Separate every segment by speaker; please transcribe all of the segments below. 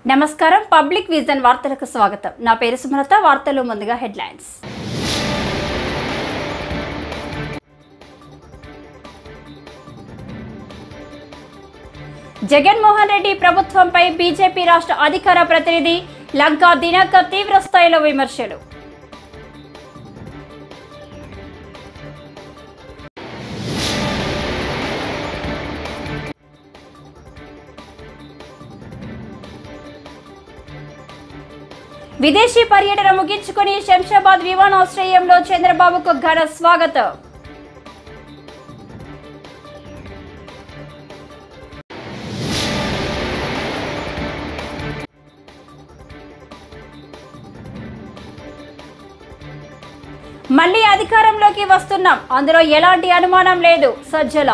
Speaker 1: నమస్కారం public vision వార్తలకు స్వాగతం. నా పేరు సుమలత. వార్తల్లో ముందుగా హెడ్లైన్స్. జగన్మోహన్ రెడ్డి ప్రభుత్వంపై బీజేపీ రాష్ట్ర అధికార ప్రతినిధి లంకా దినకర్ తీవ్ర స్థాయిలో విమర్శలు. విదేశీ పర్యటన ముగించుకుని శంషాబాద్ విమానాశ్రయంలో చంద్రబాబుకు ఘన స్వాగతం. మళ్లీ అధికారంలోకి వస్తున్నాం, అందులో ఎలాంటి అనుమానం లేదు సజ్జల.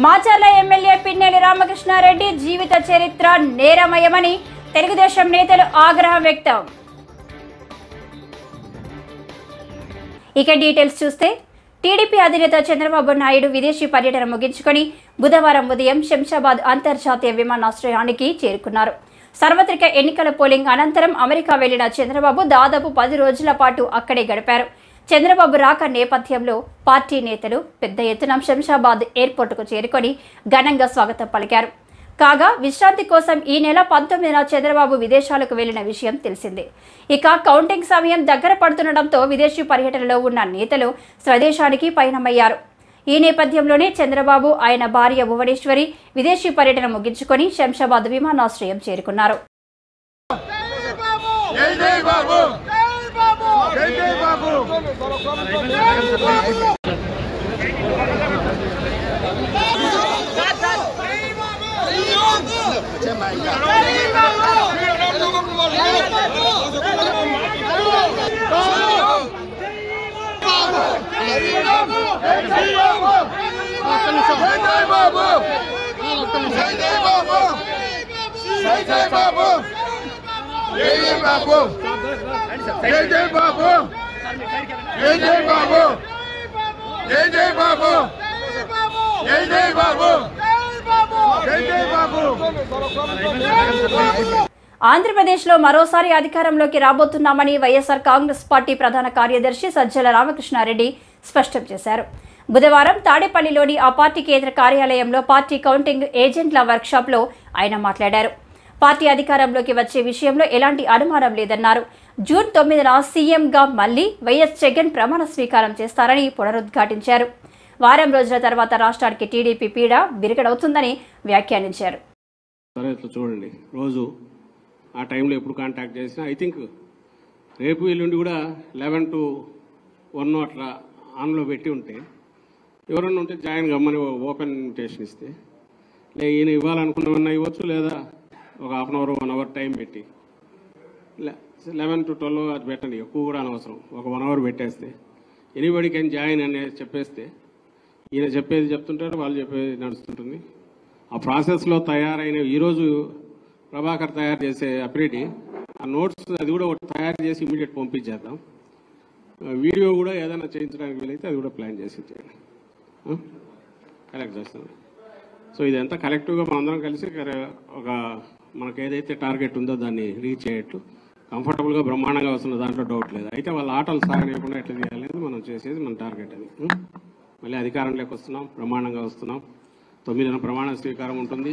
Speaker 1: మాచర్ల ఎమ్మెల్యే పిన్నెల్లి రామకృష్ణారెడ్డి జీవిత చరిత్ర నేరమయమని తెలుగుదేశం నేతలు ఆగ్రహం వ్యక్తం. ఇక డీటెయిల్స్ చూస్తే, టీడీపీ అధినేత చంద్రబాబు నాయుడు విదేశీ పర్యటన ముగించుకొని బుధవారం ఉదయం శంషాబాద్ అంతర్జాతీయ విమానాశ్రయానికి చేరుకున్నారు. సార్వత్రిక ఎన్నికల పోలింగ్ అనంతరం అమెరికా వెళ్లిన చంద్రబాబు దాదాపు 10 రోజుల పాటు అక్కడే గడిపారు. చంద్రబాబు రాక నేపథ్యంలో పార్టీ నేతలు పెద్ద ఎత్తున శంషాబాద్ ఎయిర్పోర్టుకు చేరుకొని ఘనంగా స్వాగతం పలికారు. కాగా విశ్రాంతి కోసం ఈ నెల 19న చంద్రబాబు విదేశాలకు వెళ్లిన విషయం తెలిసిందే. ఇక కౌంటింగ్ సమయం దగ్గర పడుతుండటంతో విదేశీ పర్యటనలో ఉన్న నేతలు స్వదేశానికి పయనమయ్యారు. ఈ నేపథ్యంలోనే చంద్రబాబు ఆయన భార్య భువనేశ్వరి విదేశీ పర్యటన ముగించుకొని శంషాబాద్ విమానాశ్రయం చేరుకున్నారు. ఆంధ్రప్రదేశ్లో మరోసారి అధికారంలోకి రాబోతున్నామని వైఎస్ఆర్ కాంగ్రెస్ పార్టీ ప్రధాన కార్యదర్శి సజ్జల రామకృష్ణారెడ్డి స్పష్టం చేశారు. బుధవారం తాడేపల్లిలోని ఆ పార్టీ కేంద్ర కార్యాలయంలో పార్టీ కౌంటింగ్ ఏజెంట్ల వర్క్షాప్లో ఆయన మాట్లాడారు. పార్టీ అధికారంలోకి వచ్చే విషయంలో ఎలాంటి అనుమానం లేదన్నారు. జూన్ 9న సీఎంగా మళ్లీ వైఎస్ జగన్ ప్రమాణ స్వీకారం చేస్తారని పునరుద్ఘాటించారు. వారం రోజుల తర్వాత రాష్ట్రానికి టీడీపీ పీడ విరగడవుతుందని వ్యాఖ్యానించారు.
Speaker 2: చూడండి, రోజు ఆ టైంలో ఎప్పుడు కాంటాక్ట్ చేసినా ఐ థింక్ రేపు ఎల్లుండి కూడా 11 to 1 అట్లా ఆన్లో పెట్టి ఉంటే ఎవరన్నా ఉంటే జాయిన్ గమ్మని ఓపెన్ ఇన్విటేషన్ ఇస్తే ఈయన ఇవ్వాలనుకున్నవన్నా ఇవ్వచ్చు, లేదా ఒక half an hour 1 hour time పెట్టి 11 to 12 అది పెట్టండి, ఎక్కువ కూడా అనవసరం. ఒక 1 hour పెట్టేస్తే ఎనీబడి కెన్ జాయిన్ అని చెప్పేస్తే ఈయన చెప్పేది చెప్తుంటారు, వాళ్ళు చెప్పేది నడుస్తుంటుంది. ఆ ప్రాసెస్లో తయారైన ఈరోజు ప్రభాకర్ తయారు చేసే అప్డేట్ ఆ నోట్స్ అది కూడా తయారు చేసి ఇమీడియట్ పంపించేద్దాం. వీడియో కూడా ఏదైనా చేయించడానికి వీలైతే అది కూడా ప్లాన్ చేసి ఇచ్చేయండి, కలెక్ట్ చేస్తాం. సో ఇదంతా కలెక్టివ్గా మనందరం కలిసి ఒక మనకు ఏదైతే టార్గెట్ ఉందో దాన్ని రీచ్ అయ్యేట్టు కంఫర్టబుల్గా బ్రహ్మాండంగా వస్తున్న దాంట్లో డౌట్ లేదు. అయితే వాళ్ళ ఆటలు సాగనీయకుండా ఎట్లా చేయాలనేది మనం చేసేది మన టార్గెట్ అది. మళ్ళీ అధికారంలోకి వస్తున్నాం, బ్రహ్మాండంగా వస్తున్నాం. 9న ప్రమాణ స్వీకారం ఉంటుంది,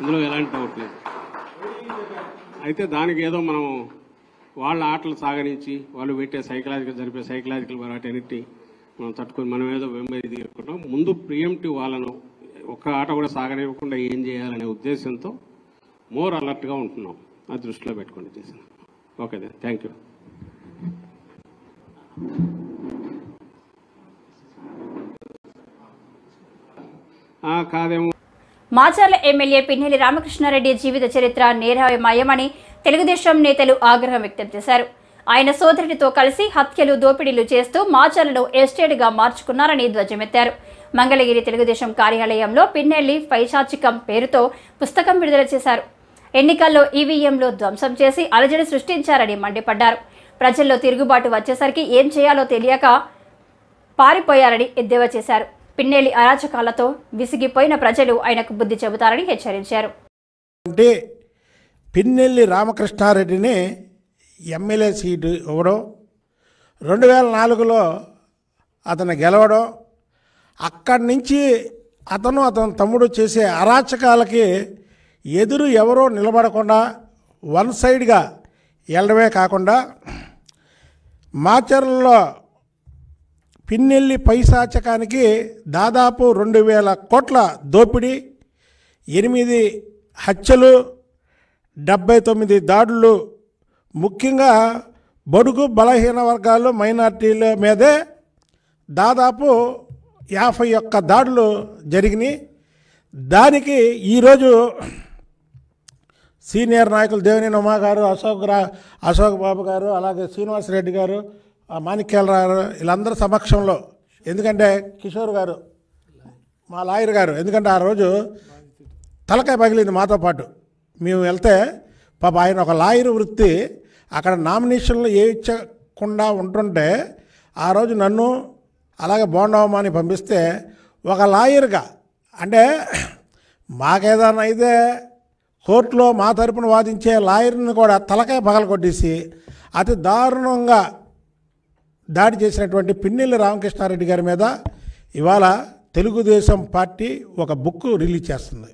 Speaker 2: ఇందులో ఎలాంటి డౌట్ లేదు. అయితే దానికి ఏదో మనం వాళ్ళ ఆటలు సాగనించి వాళ్ళు పెట్టే జరిపే సైకలాజికల్ వాటన్నిటి మనం తట్టుకొని మనం ఏదో వెంబడి తీసుకుంటాం. ముందు ప్రియంటివ్ వాళ్ళను ఒక్క ఆట కూడా సాగనివ్వకుండా ఏం చేయాలనే ఉద్దేశంతో మోర్ అలర్ట్గా ఉంటున్నాం. అది దృష్టిలో పెట్టుకోండి చేసాను. Okay, thank you. కాదేమో.
Speaker 1: మాచర్ల ఎమ్మెల్యే పిన్నెల్లి రామకృష్ణారెడ్డి జీవిత చరిత్ర నేరమయమని తెలుగుదేశం నేతలు ఆగ్రహం వ్యక్తం చేశారు. ఆయన సోదరుడితో కలిసి హత్యలు, దోపిడీలు చేస్తూ మాచర్లను ఎస్టేట్గా మార్చుకున్నారని ధ్వజమెత్తారు. మంగళగిరి తెలుగుదేశం కార్యాలయంలో పిన్నెల్లి పైశాచికం పేరుతో పుస్తకం విడుదల చేశారు. ఎన్నికల్లో ఈవీఎంలు ధ్వంసం చేసి అలజడి సృష్టించారని మండిపడ్డారు. ప్రజల్లో తిరుగుబాటు వచ్చేసరికి ఏం చేయాలో తెలియక పారిపోయారని ఎద్దేవా చేశారు. పిన్నెల్లి అరాచకాలతో విసిగిపోయిన ప్రజలు ఆయనకు బుద్ధి చెబుతారని హెచ్చరించారు.
Speaker 3: అంటే పిన్నెల్లి రామకృష్ణారెడ్డిని ఎమ్మెల్యే సీటు ఇవ్వడం, 2004లో అతను గెలవడం, అక్కడి నుంచి అతను తమ్ముడు చేసే అరాచకాలకి ఎదురు ఎవరో నిలబడకుండా వన్ సైడ్గా వెళ్ళడమే కాకుండా మాచర్లలో పిన్నెల్లి పైశాచకానికి దాదాపు 2000 కోట్ల దోపిడీ, 8 హత్యలు, 79 దాడులు, ముఖ్యంగా బడుగు బలహీన వర్గాలు మైనార్టీల మీదే దాదాపు 51 దాడులు జరిగినాయి. దానికి ఈరోజు సీనియర్ నాయకులు దేవినేని ఉమా గారు, అశోక్ బాబు గారు, అలాగే శ్రీనివాసరెడ్డి గారు, మాణిక్యాలరావు గారు, వీళ్ళందరి సమక్షంలో, ఎందుకంటే కిషోర్ గారు మా లాయర్ గారు, ఎందుకంటే ఆ రోజు తలకాయ పగిలింది మాతో పాటు. మేము వెళ్తే పాప ఆయన ఒక లాయర్ వృత్తి అక్కడ నామినేషన్లు వేయించకుండా ఉంటుంటే ఆ రోజు నన్ను అలాగే బోండవమాని పంపిస్తే ఒక లాయర్గా, అంటే మాకేదైనా అయితే కోర్టులో మా తరపున వాదించే లాయర్ని కూడా తలకాయ పగలగొట్టేసి అతి దారుణంగా దాడి చేసినటువంటి పిన్నెల్లి రామకృష్ణారెడ్డి గారి మీద ఇవాళ తెలుగుదేశం పార్టీ ఒక బుక్ రిలీజ్ చేస్తుంది.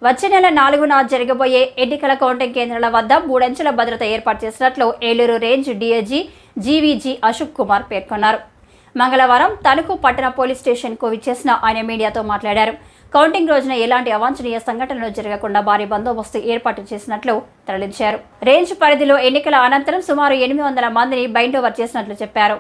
Speaker 1: వచ్చే నెల 4న జరగబోయే ఎన్నికల కౌంటింగ్ కేంద్రాల వద్ద 3 అంచెల భద్రత ఏర్పాటు చేసినట్లు Eluru range DIG GVG Ashok Kumar పేర్కొన్నారు. మంగళవారం తణుకు పట్టణ పోలీస్ స్టేషన్కు విచ్చేసిన ఆయన మీడియాతో మాట్లాడారు. కౌంటింగ్ రోజున ఎలాంటి అవాంఛనీయ సంఘటనలు జరగకుండా భారీ బందోబస్తు ఏర్పాటు చేసినట్లు తరలించారు. రేంజ్ పరిధిలో ఎన్నికల అనంతరం సుమారు 800 మందిని బైండ్ ఓవర్ చేసినట్లు చెప్పారు.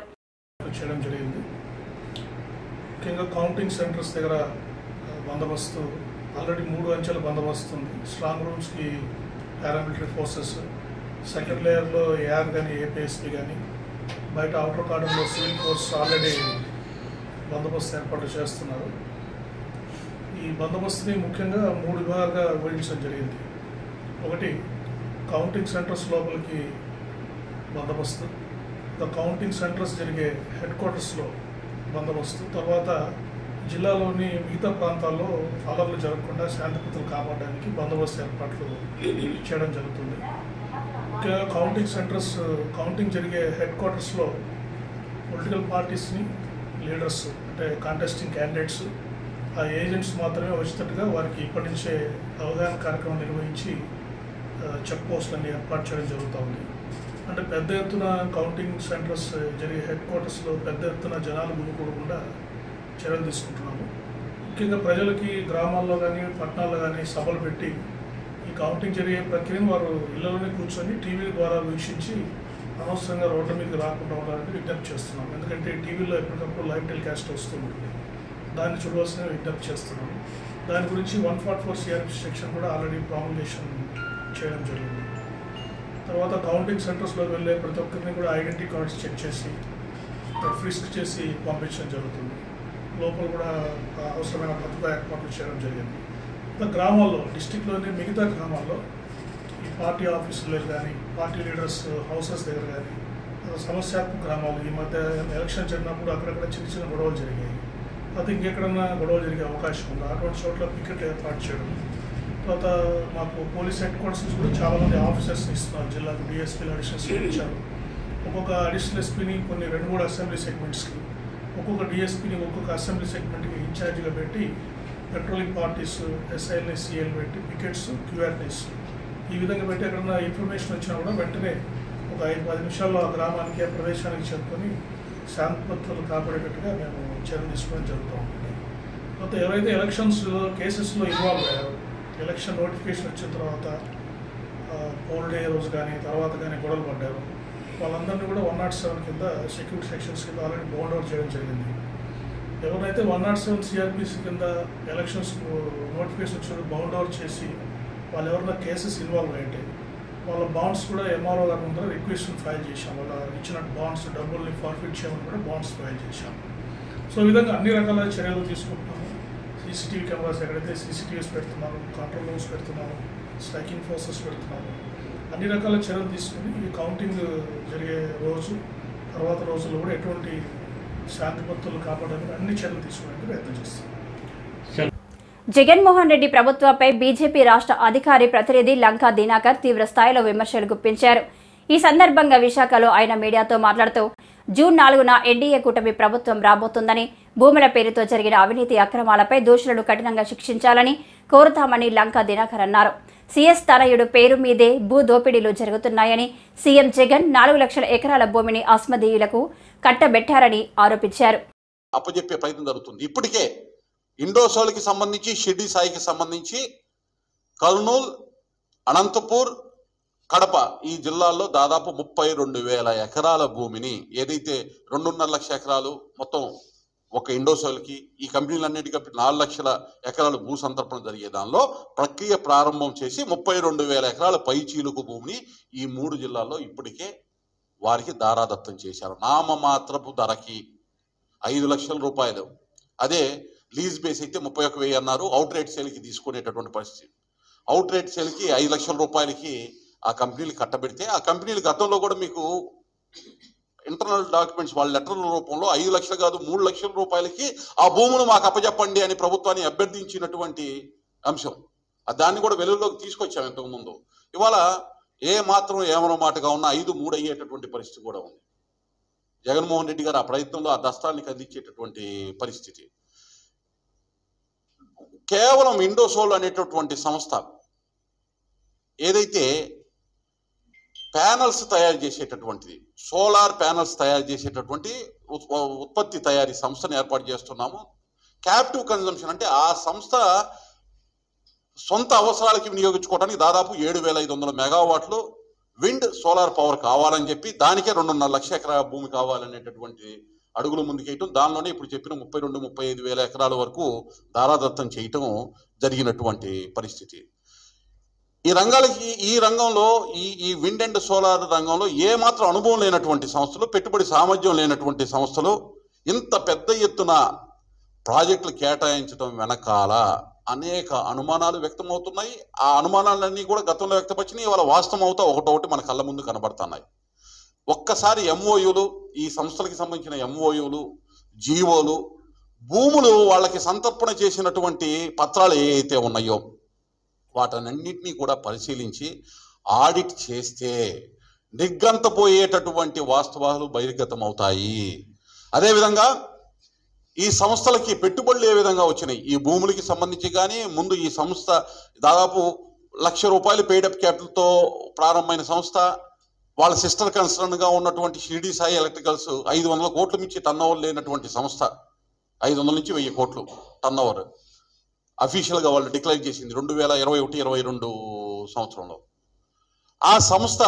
Speaker 4: ఆల్రెడీ 3 అంచెల బందోబస్తు ఉంది. స్ట్రాంగ్ రూమ్స్కి పారామిలిటరీ ఫోర్సెస్, సెకండ్ లేయర్లో ఏఆర్ కానీ ఏపీఎస్పీ కానీ, బయట అవుటర్ కార్డన్లో సివిల్ ఫోర్స్ ఆల్రెడీ బందోబస్తు ఏర్పాటు చేస్తున్నారు. ఈ బందోబస్తుని ముఖ్యంగా 3 విభాగాలుగా విభజించడం జరిగింది. ఒకటి కౌంటింగ్ సెంటర్స్ లోపలికి బందోబస్తు, కౌంటింగ్ సెంటర్స్ జరిగే హెడ్ క్వార్టర్స్లో బందోబస్తు, తర్వాత జిల్లాలోని మిగతా ప్రాంతాల్లో అలర్లు జరగకుండా శాంతిభద్రతలు కాపాడడానికి బందోబస్తు ఏర్పాట్లు చేయడం జరుగుతుంది. ముఖ్యంగా కౌంటింగ్ సెంటర్స్, కౌంటింగ్ జరిగే హెడ్ క్వార్టర్స్లో పొలిటికల్ పార్టీస్ని, లీడర్స్ అంటే కాంటెస్టింగ్ క్యాండిడేట్స్, ఆ ఏజెంట్స్ మాత్రమే వచ్చేటట్టుగా వారికి ఇప్పటి నుంచే అవగాహన కార్యక్రమం నిర్వహించి చెక్ పోస్టులన్నీ ఏర్పాటు చేయడం జరుగుతూ ఉంది. అంటే పెద్ద ఎత్తున కౌంటింగ్ సెంటర్స్ జరిగే హెడ్ క్వార్టర్స్లో పెద్ద ఎత్తున జనాలు గుమికూడకుండా చర్యలు తీసుకుంటున్నాము. ముఖ్యంగా ప్రజలకి గ్రామాల్లో కానీ పట్టణాల్లో కానీ సభలు పెట్టి ఈ కౌంటింగ్ జరిగే ప్రక్రియను వారు ఇళ్లలోనే కూర్చొని టీవీ ద్వారా వీక్షించి అనవసరంగా రోడ్ల మీదకి రాకుండా ఉండాలని విజ్ఞప్తి చేస్తున్నాం. ఎందుకంటే టీవీలో ఎప్పటికప్పుడు లైవ్ టెలికాస్ట్ వస్తూ ఉంటుంది, దాన్ని చూడవలసిన విజ్ఞప్తి చేస్తున్నాము. దాని గురించి 144 సిఆర్పి సెక్షన్ కూడా ఆల్రెడీ ప్రాములేషన్ చేయడం జరిగింది. తర్వాత కౌంటింగ్ సెంటర్స్లోకి వెళ్ళే ప్రతి ఒక్కరిని కూడా ఐడెంటిటీ కార్డ్స్ చెక్ చేసి ఫ్రిస్క్ చేసి పంపించడం జరుగుతుంది. లోపల కూడా అవసరమైన భద్రతా ఏర్పాట్లు చేయడం జరిగింది. గ్రామాల్లో, డిస్టిక్లోని మిగతా గ్రామాల్లో ఈ పార్టీ ఆఫీసుల్లో కానీ, పార్టీ లీడర్స్ హౌసెస్ దగ్గర కానీ, సమస్యాత్మక గ్రామాలు ఈ మధ్య ఎలక్షన్ జరిగినప్పుడు అక్కడక్కడ చిన్న చిన్న గొడవలు జరిగాయి. అది ఇంకెక్కడన్నా గొడవ జరిగే అవకాశం ఉంది. అటువంటి చోట్ల పికెట్ ఏర్పాటు చేయడం. తర్వాత మాకు పోలీస్ హెడ్ క్వార్టర్స్ నుంచి కూడా చాలామంది ఆఫీసర్స్ని ఇస్తున్నారు. జిల్లాకు డిఎస్పీలు అడిషనల్స్ ఇచ్చారు. ఒక్కొక్క అడిషనల్ ఎస్పీని కొన్ని 2-3 అసెంబ్లీ సెగ్మెంట్స్కి, ఒక్కొక్క డిఎస్పీని ఒక్కొక్క అసెంబ్లీ సెగ్మెంట్కి ఇన్ఛార్జ్గా పెట్టి పెట్రోలింగ్ పార్టీస్, ఎస్ఐఎల్ని, సిఎల్ పెట్టి పికెట్స్, క్యూఆర్టీస్ ఈ విధంగా పెట్టి ఎక్కడన్నా ఇన్ఫర్మేషన్ వచ్చినా కూడా వెంటనే ఒక 5-10 నిమిషాల్లో ఆ గ్రామానికి, ఆ ప్రదేశానికి చేరుకొని శాంతిభద్రతలు కాపాడేటట్టుగా మేము చర్యలు తీసుకోవడం జరుగుతూ ఉంటుంది. తర్వాత ఎవరైతే ఎలక్షన్స్ కేసెస్లో ఇన్వాల్వ్ అయ్యారో, ఎలక్షన్ నోటిఫికేషన్ వచ్చిన తర్వాత పోల్ డే రోజు కానీ తర్వాత కానీ గొడవలు పడ్డారు. వాళ్ళందరినీ కూడా 107 కింద సెక్యూరిటీ సెక్షన్స్ కింద ఆల్రెడీ బౌండ్ అవుట్ చేయడం జరిగింది. ఎవరైతే 107 సిఆర్పిసి కింద ఎలక్షన్స్ నోటిఫికేషన్ వచ్చి బౌండ్ అవుట్ చేసి వాళ్ళు ఎవరైనా కేసెస్ ఇన్వాల్వ్ అయితే వాళ్ళ బాండ్స్ కూడా ఎంఆర్ఓ గారి ముందర రిక్వెస్ట్ ఫైల్ చేశాం. వాళ్ళ ఇచ్చిన బాండ్స్ డబ్బుల్ని ఫార్ఫిట్ చేయమని కూడా బాండ్స్ ఫైల్ చేశాం. సో ఈ విధంగా అన్ని రకాల చర్యలు తీసుకుంటున్నాము. సీసీటీవీ కెమెరాస్ ఎక్కడైతే సీసీటీవీస్ పెడుతున్నాము, కంట్రోల్ రూమ్స్ పెడుతున్నాము, స్ట్రైకింగ్ ఫోర్సెస్ పెడుతున్నాము. అన్ని రకాల చర్యలు తీసుకుని ఈ కౌంటింగ్ జరిగే రోజు తర్వాత రోజుల్లో కూడా ఎటువంటి శాంతి భద్రతలు కాపాడడానికి అన్ని చర్యలు తీసుకోవడానికి ప్రయత్నం చేస్తాం.
Speaker 1: జగన్మోహన్ రెడ్డి ప్రభుత్వంపై బీజేపీ రాష్ట్ర అధికారి ప్రతినిధి లంకా దినాకర్ తీవ్ర స్థాయిలో విమర్శలు గుప్పించారు. ఈ సందర్భంగా విశాఖలో ఆయన మీడియాతో మాట్లాడుతూ జూన్ 4న ఎన్డీఏ కూటమి ప్రభుత్వం రాబోతుందని, భూముల పేరుతో జరిగిన అవినీతి అక్రమాలపై దోషులను కఠినంగా శిక్షించాలని కోరుతామని లంకా దినాకర్ అన్నారు. సీఎస్ తనయుడు పేరు మీదే భూ దోపిడీలు జరుగుతున్నాయని, సీఎం జగన్ 4 లక్షల ఎకరాల భూమిని అస్మదీయులకు కట్టబెట్టారని ఆరోపించారు.
Speaker 5: అప్పచెప్పే ప్రయత్నం జరుగుతుంది. ఇప్పటికే ఇండోసోల్కి సంబంధించి, షిర్డీ సాయికి సంబంధించి కర్నూలు, అనంతపూర్, కడప ఈ జిల్లాల్లో దాదాపు 32,000 ఎకరాల భూమిని, ఏదైతే 2.5 లక్షల ఎకరాలు మొత్తం ఒక ఇండోసోల్కి, ఈ కంపెనీలన్నిటికీ 4 లక్షల ఎకరాలు భూ సంతర్పణ జరిగే దానిలో ప్రక్రియ ప్రారంభం చేసి 32,000 ఎకరాల పైచీలుకు భూమిని ఈ 3 జిల్లాల్లో ఇప్పటికే వారికి దారాదత్తం చేశారు. నామమాత్రపు ధరకి 5 లక్షల రూపాయలు. అదే లీజ్ బేస్ అయితే 31,000 అన్నారు. అవుట్ రేట్ సేల్కి తీసుకునేటటువంటి పరిస్థితి. అవుట్ రేట్ సేల్కి 5 లక్షల రూపాయలకి ఆ కంపెనీలు కట్టబెడితే, ఆ కంపెనీలు గతంలో కూడా మీకు ఇంటర్నల్ డాక్యుమెంట్స్ వాళ్ళ లెటర్ల రూపంలో 5 లక్షలు కాదు 3 లక్షల రూపాయలకి ఆ భూమును మాకు అప్పచెప్పండి అని ప్రభుత్వాన్ని అభ్యర్థించినటువంటి అంశం. దాన్ని కూడా వెలుగులోకి తీసుకొచ్చాము ఇంతకుముందు. ఇవాళ ఏ మాత్రం ఏమనో మాటగా ఉన్న 5-3 అయ్యేటటువంటి పరిస్థితి కూడా ఉంది. జగన్మోహన్ రెడ్డి గారు ఆ ప్రయత్నంలో ఆ దస్తాల్ని కదిలించేటటువంటి పరిస్థితి. కేవలం ఇండోసోల్ అనేటటువంటి సంస్థ ఏదైతే ప్యానల్స్ తయారు చేసేటటువంటిది, సోలార్ ప్యానల్స్ తయారు చేసేటటువంటి ఉత్పత్తి తయారీ సంస్థను ఏర్పాటు చేస్తున్నాము. క్యాప్టివ్ కన్జంప్షన్ అంటే ఆ సంస్థ సొంత అవసరాలకి వినియోగించుకోవడానికి దాదాపు 7,500 మెగావాట్లు విండ్ సోలార్ పవర్ కావాలని చెప్పి, దానికే 2.5 లక్షల ఎకరాల భూమి కావాలనేటటువంటి అడుగులు ముందుకేయటం, దానిలోనే ఇప్పుడు చెప్పిన 32-35 ఎకరాల వరకు దారాదత్తం చేయటం జరిగినటువంటి పరిస్థితి. ఈ రంగంలో ఈ విండ్ అండ్ సోలార్ రంగంలో ఏమాత్రం అనుభవం లేనటువంటి సంస్థలు, పెట్టుబడి సామర్థ్యం లేనటువంటి సంస్థలు ఇంత పెద్ద ఎత్తున ప్రాజెక్టులు కేటాయించడం వెనకాల అనేక అనుమానాలు వ్యక్తమవుతున్నాయి. ఆ అనుమానాలన్నీ కూడా గతంలో వ్యక్తపరిచినాయి, ఇవాళ వాస్తవం అవుతా ఒకటొకటి మన కళ్ళ ముందు కనబడుతున్నాయి. ఒక్కసారి ఎంఓయూలు, ఈ సంస్థలకి సంబంధించిన ఎంఓయూలు, జీవోలు, భూములు వాళ్ళకి సంతర్పణ చేసినటువంటి పత్రాలు ఏవైతే ఉన్నాయో వాటన్నింటినీ కూడా పరిశీలించి ఆడిట్ చేస్తే నిర్గంతపోయేటటువంటి వాస్తవాలు బహిర్గతం అవుతాయి. అదేవిధంగా ఈ సంస్థలకి పెట్టుబడులు ఏ విధంగా వచ్చినాయి, ఈ భూములకి సంబంధించి కానీ, ముందు ఈ సంస్థ దాదాపు 1,00,000 రూపాయలు పెయిడప్ క్యాపిటల్తో ప్రారంభమైన సంస్థ, వాళ్ళ సిస్టర్ కన్సర్న్గా ఉన్నటువంటి షిర్డీ సాయి ఎలక్ట్రికల్స్ 500 కోట్ల మించి టర్నోవర్ లేనటువంటి సంస్థ, 500 నుంచి 1000 కోట్లు టర్నోవర్ అఫీషియల్గా వాళ్ళు డిక్లేర్ చేసింది 2021-22 సంవత్సరంలో. ఆ సంస్థ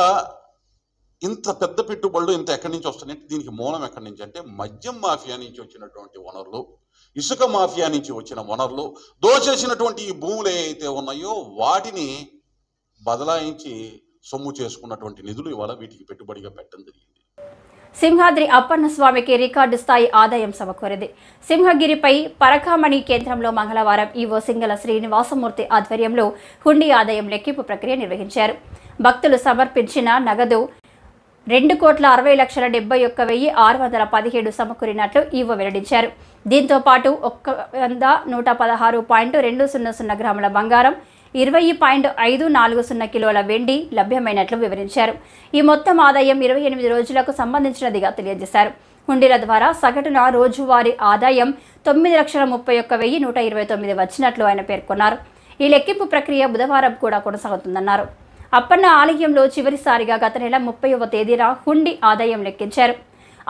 Speaker 5: ఇంత పెద్ద పెట్టుబడులు ఇంత ఎక్కడి నుంచి వస్తున్నాయంటే దీనికి మూలం ఎక్కడి నుంచి అంటే మద్యం మాఫియా నుంచి వచ్చినటువంటి వనరులు, ఇసుక మాఫియా నుంచి వచ్చిన వనరులు, దోచేసినటువంటి ఈ భూములు ఏవైతే ఉన్నాయో వాటిని బదలాయించి సొమ్ము చేసుకున్నటువంటి నిధులు ఇవాళ వీటికి పెట్టుబడిగా పెట్టడం జరిగింది.
Speaker 1: సింహాద్రి అప్పన్న స్వామికి రికార్డు స్థాయి ఆదాయం సమకూరింది. సింహగిరిపై పరకామణి కేంద్రంలో మంగళవారం ఈవో సింగల శ్రీనివాసమూర్తి ఆధ్వర్యంలో హుండీ ఆదాయం లెక్కింపు ప్రక్రియ నిర్వహించారు. భక్తులు సమర్పించిన నగదు 2,60,71,617 సమకూరినట్లు ఈవో వెల్లడించారు. దీంతో పాటు 1,116.200 గ్రాముల బంగారం, 20.540 కిలోల వెండి లభ్యమైనట్లు వివరించారు. ఈ మొత్తం ఆదాయం 28 రోజులకు సంబంధించినదిగా తెలియజేశారు. హుండీల ద్వారా సగటున రోజువారీ ఆదాయం 9,31,129 వచ్చినట్లు ఆయన పేర్కొన్నారు. ఈ లెక్కింపు ప్రక్రియ బుధవారం కూడా కొనసాగుతుందన్నారు. అప్పన్న ఆలయంలో చివరిసారిగా గత నెల 30వ తేదీన హుండీ ఆదాయం లెక్కించారు.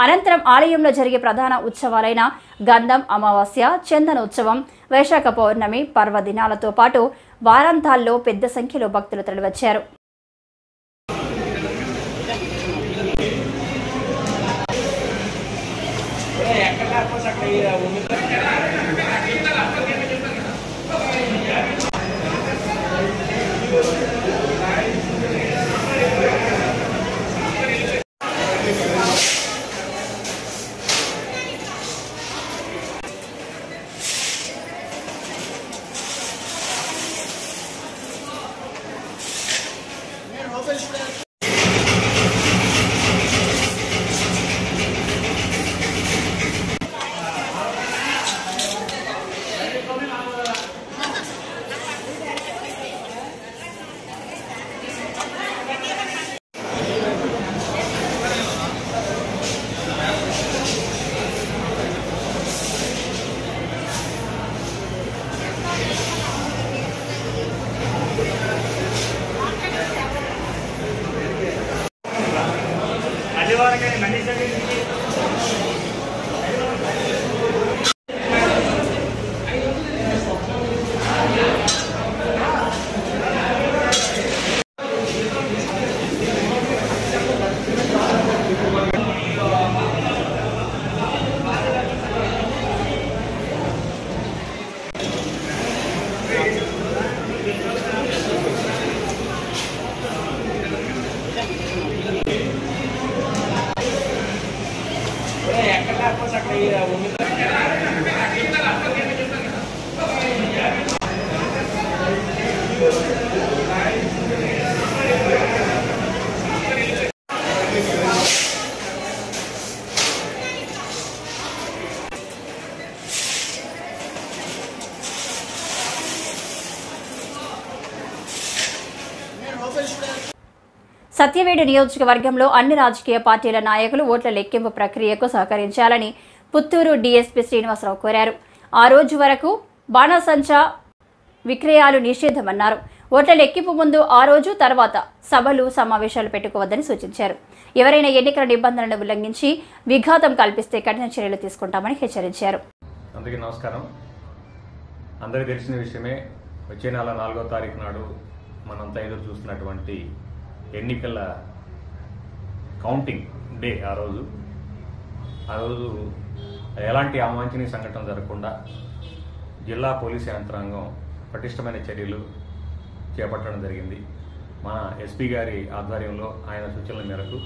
Speaker 1: అనంతరం ఆలయంలో జరిగే ప్రధాన ఉత్సవాలైన గంధం అమావాస్య, చందన ఉత్సవం, వైశాఖ పౌర్ణమి పర్వదినాలతో పాటు వారాంతాల్లో పెద్ద సంఖ్యలో భక్తులు తరలివచ్చారు. సత్యవేడు నియోజకవర్గంలో అన్ని రాజకీయ పార్టీల నాయకులు ఓట్ల లెక్కింపు ప్రక్రియకు సహకరించాలని పుత్తూరు డీఎస్పీ శ్రీనివాసరావు కోరారు. ఆ రోజు వరకు బాణాసంచా విక్రయాలు నిషేధమన్నారు. ఓట్ల లెక్కింపు ముందు ఆ రోజు తర్వాత సభలు సమావేశాలు పెట్టుకోవద్దని సూచించారు. ఎవరైనా ఎన్నికల నిబంధనలను ఉల్లంఘించి విఘాతం కల్పిస్తే కఠిన చర్యలు తీసుకుంటామని హెచ్చరించారు.
Speaker 6: అందరికీ నమస్కారం. అందరికీ తెలిసిన విషయమే, వచ్చే నెల 4వ తారీఖు నాడు మనంతా ఎదురు చూస్తున్నటువంటి ఎన్నికల కౌంటింగ్ డే. ఆ రోజు ఎలాంటి అవాంఛనీయ సంఘటన జరగకుండా జిల్లా పోలీస్ యంత్రాంగం పటిష్టమైన చర్యలు చేపట్టడం జరిగింది. మన ఎస్పీ గారి ఆధ్వర్యంలో ఆయన సూచనల మేరకు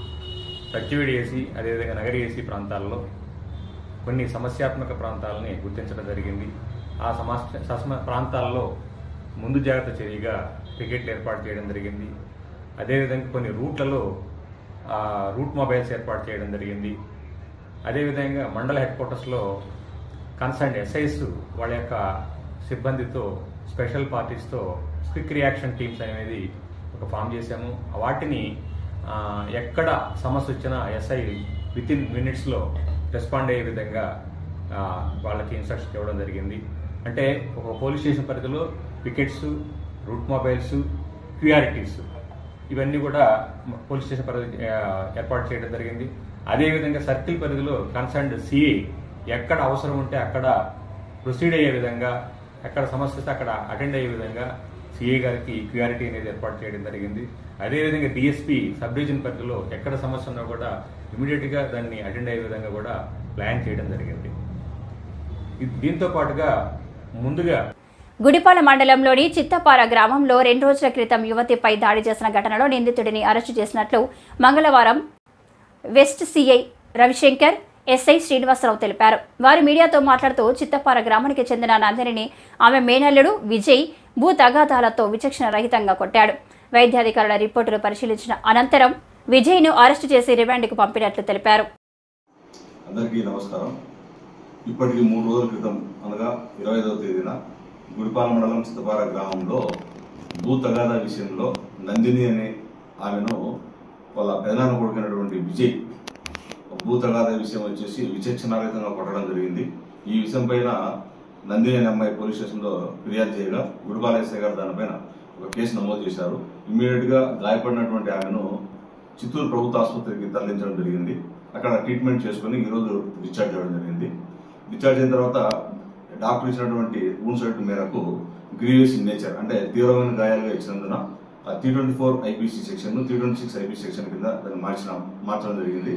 Speaker 6: సత్యవేడి ఏసీ, అదేవిధంగా నగరి ఏసీ ప్రాంతాల్లో కొన్ని సమస్యాత్మక ప్రాంతాలని గుర్తించడం జరిగింది. ఆ ప్రాంతాల్లో ముందు జాగ్రత్త చర్యగా పికెట్లు ఏర్పాటు చేయడం జరిగింది. అదేవిధంగా కొన్ని రూట్లలో రూట్ మొబైల్స్ ఏర్పాటు చేయడం జరిగింది. అదేవిధంగా మండల హెడ్ క్వార్టర్స్లో కన్సర్న్ ఎస్ఐస్ వాళ్ళ యొక్క సిబ్బందితో, స్పెషల్ పార్టీస్తో క్విక్ రియాక్షన్ టీమ్స్ అనేది ఒక ఫామ్ చేశాము. వాటిని ఎక్కడ సమస్య వచ్చినా ఎస్ఐ వితిన్ మినిట్స్లో రెస్పాండ్ అయ్యే విధంగా వాళ్ళకి ఇన్స్ట్రక్షన్ ఇవ్వడం జరిగింది. అంటే ఒక పోలీస్ స్టేషన్ పరిధిలో పికెట్స్, రూట్ మొబైల్స్, క్యూఆర్టీస్ ఇవన్నీ కూడా పోలీస్ స్టేషన్ పరిధి ఏర్పాటు చేయడం జరిగింది. అదేవిధంగా సర్కిల్ పరిధిలో కన్సర్న్డ్ సిఐ ఎక్కడ అవసరం ఉంటే అక్కడ ప్రొసీడ్ అయ్యే విధంగా, ఎక్కడ సమస్య వస్తే అక్కడ అటెండ్ అయ్యే విధంగా సిఐ గారికి క్యూఆర్టీ అనేది ఏర్పాటు చేయడం జరిగింది. అదేవిధంగా డిఎస్పీ సబ్ డివిజన్ పరిధిలో ఎక్కడ సమస్య ఉన్నా కూడా ఇమీడియట్గా దాన్ని అటెండ్ అయ్యే విధంగా కూడా ప్లాన్ చేయడం జరిగింది. దీంతో పాటుగా ముందుగా
Speaker 1: గుడిపాల మండలంలోని చిత్తపార గ్రామంలో 2 రోజుల క్రితం యువతిపై దాడి చేసిన ఘటనలో నిందితుడిని అరెస్టు చేసినట్లు మంగళవారం west CI Ravishankar, SI Srinivasarao తెలిపారు. వారు మీడియాతో మాట్లాడుతూ చిత్తపార గ్రామానికి చెందిన నందినిని ఆమె మేనల్లుడు విజయ్ భూ తగాదాలతో విచక్షణ రహితంగా కొట్టాడు. వైద్యాధికారుల రిపోర్టులు పరిశీలించిన అనంతరం విజయ్ను అరెస్టు చేసి రిమాండ్కు పంపినట్లు తెలిపారు.
Speaker 7: అందరికీ నమస్కారం. ఇప్పటికి 3 రోజుల క్రితం అనగా 25వ తేదీన గుడిపాల మండలం చిత్తపార గ్రామంలో భూ తగాదా విషయంలో నందిని అనే ఆమెను వాళ్ళ పెదనాన్న కొడుకున్నటువంటి విజయ్ భూ తగాదా విషయం వచ్చేసి విచక్షణారహితంగా కొట్టడం జరిగింది. ఈ విషయం పైన నందిని అనే అమ్మాయి పోలీస్ స్టేషన్లో ఫిర్యాదు చేయగా గుడిపాల ఎస్ఐ గారు దానిపైన ఒక కేసు నమోదు చేశారు. ఇమ్మీడియట్గా గాయపడినటువంటి ఆమెను చిత్తూరు ప్రభుత్వ ఆసుపత్రికి తరలించడం జరిగింది. అక్కడ ట్రీట్మెంట్ చేసుకుని ఈరోజు డిశ్చార్జ్ అవ్వడం జరిగింది. డిశ్చార్జ్ అయిన తర్వాత డాక్టర్ ఇచ్చినటువంటి రూల్ సైట్ మేరకు గ్రీవియస్ ఇన్ నేచర్ అంటే తీవ్రమైన గాయాలుగా ఇచ్చినందున 324 ఐపీసీ సెక్షన్, 326 ఐపీసీ సెక్షన్ కింద దాన్ని మార్చడం జరిగింది.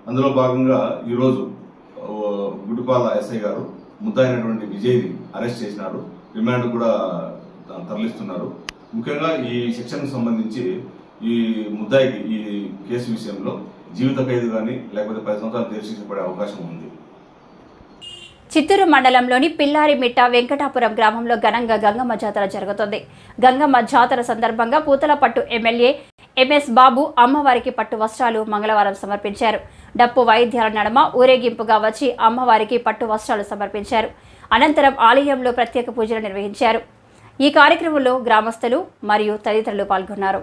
Speaker 7: అందులో భాగంగా ఈరోజు గుడిపాల ఎస్ఐ గారు ముద్దాయినటువంటి విజయ్ని అరెస్ట్ చేసినారు. రిమాండ్ కూడా తరలిస్తున్నారు. ముఖ్యంగా ఈ శిక్షణకు సంబంధించి ఈ ముద్దాయికి ఈ కేసు విషయంలో జీవిత ఖైదు కానీ లేకపోతే 10 సంవత్సరాలు జైలు శిక్ష పడే అవకాశం ఉంది.
Speaker 1: చిత్తూరు మండలంలోని పిల్లారిమిట్ట వెంకటాపురం గ్రామంలో ఘనంగా గంగమ్మ జాతర జరుగుతుంది. గంగమ్మ జాతర సందర్భంగా పూతలపట్టు ఎమ్మెల్యే ఎంఎస్ బాబు అమ్మవారికి పట్టు వస్త్రాలు మంగళవారం సమర్పించారు. డప్పు వాయిద్యాల నడుమ ఊరేగింపుగా వచ్చి అమ్మవారికి పట్టు వస్త్రాలు సమర్పించారు. అనంతరం ఆలయంలో ప్రత్యేక పూజలు నిర్వహించారు. ఈ కార్యక్రమంలో గ్రామస్తులు మరియు తదితరులు పాల్గొన్నారు.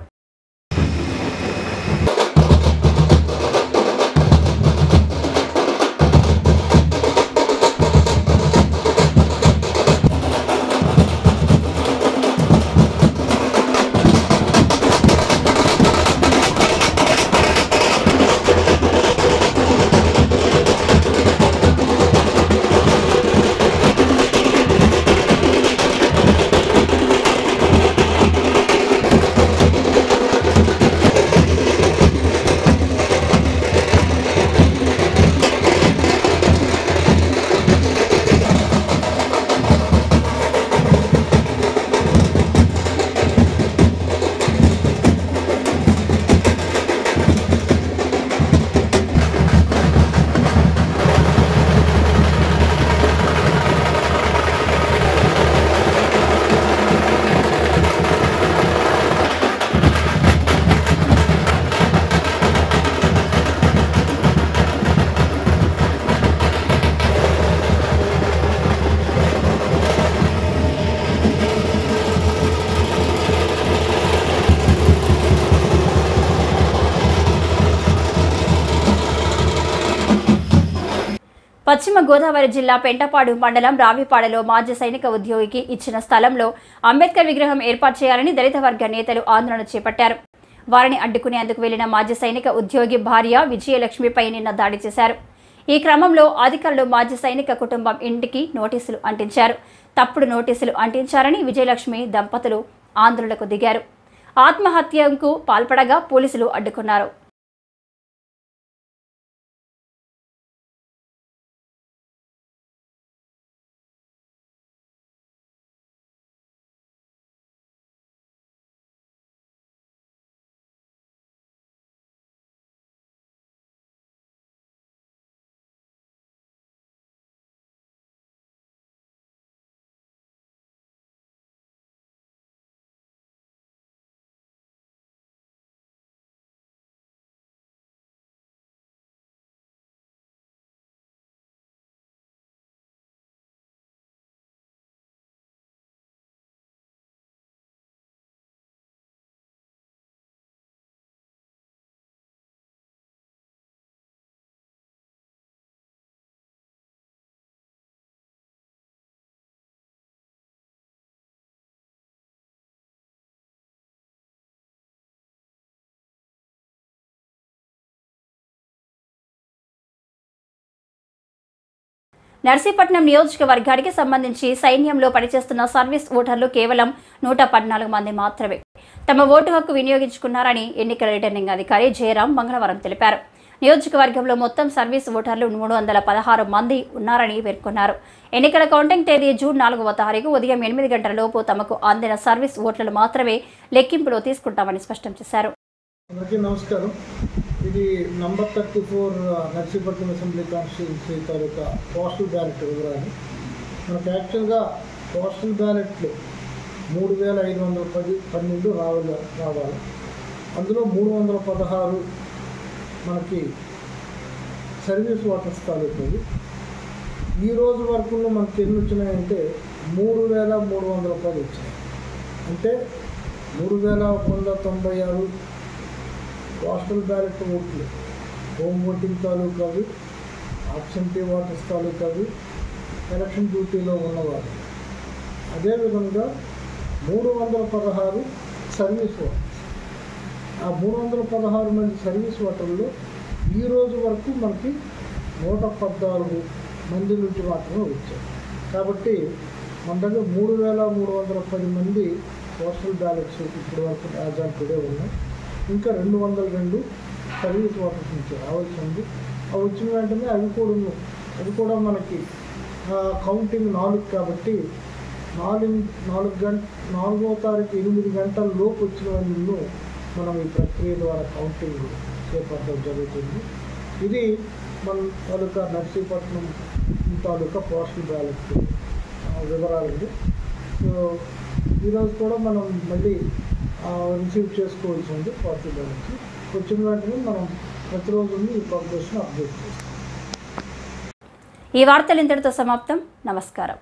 Speaker 1: పశ్చిమ గోదావరి జిల్లా పెంటపాడు మండలం రావిపాడలో మాజీ సైనిక ఉద్యోగికి ఇచ్చిన స్థలంలో అంబేద్కర్ విగ్రహం ఏర్పాటు చేయాలని దళిత వర్గ నేతలు ఆందోళన చేపట్టారు. వారిని అడ్డుకునేందుకు వెళ్లిన మాజీ సైనిక ఉద్యోగి భార్య విజయలక్ష్మిపై నిన్న దాడి చేశారు. ఈ క్రమంలో అధికారులు మాజీ సైనిక కుటుంబం ఇంటికి నోటీసులు అంటించారు. తప్పుడు నోటీసులు అంటించారని విజయలక్ష్మి దంపతులు ఆందోళనకు దిగారు. ఆత్మహత్యకు పాల్పడగా పోలీసులు అడ్డుకున్నారు. నర్సీపట్నం నియోజకవర్గానికి సంబంధించి సైన్యంలో పనిచేస్తున్న సర్వీస్ ఓటర్లు కేవలం 114 మంది మాత్రమే తమ ఓటు హక్కు వినియోగించుకున్నారని ఎన్నికల రిటర్నింగ్ అధికారి జయరాం మంగళవారం తెలిపారు. నియోజకవర్గంలో మొత్తం సర్వీస్ ఓటర్లు 316 మంది ఉన్నారని పేర్కొన్నారు. ఎన్నికల కౌంటింగ్ తేదీ జూన్ 4వ తారీఖు ఉదయం 8 గంటల లోపు తమకు అందిన సర్వీస్ ఓట్లను మాత్రమే లెక్కింపులో తీసుకుంటామని స్పష్టం చేశారు.
Speaker 8: నమస్కారం. ఇది నంబర్ 34 నర్సీపట్నం అసెంబ్లీ కాన్స్టిట్యూన్సీ తాలూకా పోస్టల్ బ్యాలెట్ వివరాలు. మనకు యాక్చువల్గా పోస్టల్ బ్యాలెట్లు 3512 రావాలి. అందులో 316 మనకి సర్వీస్ ఓటర్స్ తాలూకాలు. ఈ రోజు వరకు మనకి ఎన్ని వచ్చినాయంటే 3310 వచ్చినాయి. అంటే 3196 పోస్టల్ బ్యాలెట్ ఓట్లు హోమ్ ఓటింగ్ తాలూకావి, ఆబ్సెంటీ ఓటర్స్ తాలూకావి, ఎలక్షన్ డ్యూటీలో ఉన్నవారు. అదేవిధంగా 316 సర్వీస్ ఓటర్స్. ఆ 316 మంది సర్వీస్ ఓటర్లు ఈ రోజు వరకు మనకి 114 మంది నుంచి మాత్రమే వచ్చారు. కాబట్టి మన దగ్గర 3310 మంది పోస్టల్ బ్యాలెట్స్ ఇప్పటి వరకు యాజ్ ఆన్ టుడే ఉన్నాయి. ఇంకా 202 సర్వీస్ ఓటర్స్ నుంచి రావాల్సి ఉంది. అవి వచ్చిన వెంటనే అవి కూడా అది కూడా మనకి కౌంటింగ్ 4 కాబట్టి 4వ తారీఖు 8 గంటల లోపు వచ్చిన వాళ్ళు మనం ఈ ప్రక్రియ ద్వారా కౌంటింగ్ చేపట్టడం జరుగుతుంది. ఇది మన తాలూకా నర్సీపట్నం తాలూకా పోస్టల్ బ్యాలెట్ వివరాలండి. సో ఈరోజు కూడా మనం మళ్ళీ రిసీవ్ చేసుకోవాల్సి ఉంది పోస్టల్ బ్యాలెట్. వచ్చిన వెంటనే మనం ప్రతిరోజు ఈ ప్రోగ్రెస్ను అప్డేట్ చేస్తాం.
Speaker 1: ఈ వార్తలు ఇంతటితో సమాప్తం. నమస్కారం.